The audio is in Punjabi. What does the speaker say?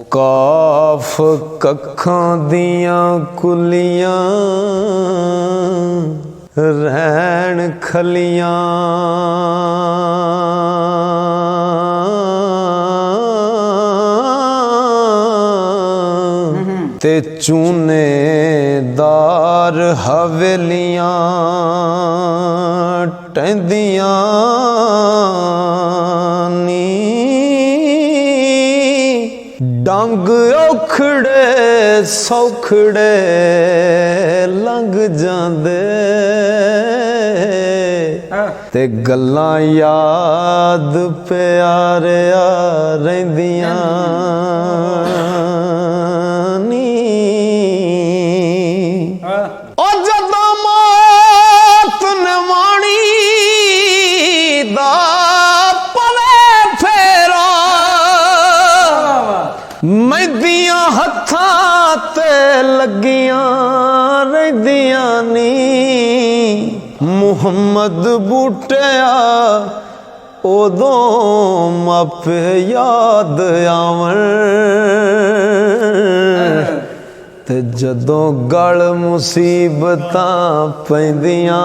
ਕਾਫ ਕੱਖਾਂ ਦੀਆਂ ਕੁਲੀਆਂ ਰਹਿਣ ਖਲੀਆਂ ਤੇ ਚੂਨੇਦਾਰ ਹਵੇਲੀਆਂ ਟਹਿੰਦੀਆਂ ਨੀ ਡੰਗ ਔਖੜੇ ਸੌਖੜੇ ਲੰਘ ਜਾਂਦੇ ਤੇ ਗੱਲਾਂ ਯਾਦ ਪਿਆਰਿਆ ਰਹਿੰਦੀਆਂ ਨੀ ਉਹ ਜਦੋਂ ਮੌਤ ਨਿਵਾਣੀ ਦਾ ਪਵੇ ਫੇਰਾ ਮਹਿੰਦੀਆਂ ਹੱਥਾਂ ਤੇ ਲੱਗੀਆਂ ਰਹਿੰਦੀਆਂ ਨੀ ਮੁਹੰਮਦ ਬੂਟਿਆ ਉਦੋਂ ਮਾਪੇ ਯਾਦ ਆਵਣ ਤੇ ਜਦੋਂ ਗਲ ਮੁਸੀਬਤਾਂ ਪੈਂਦੀਆਂ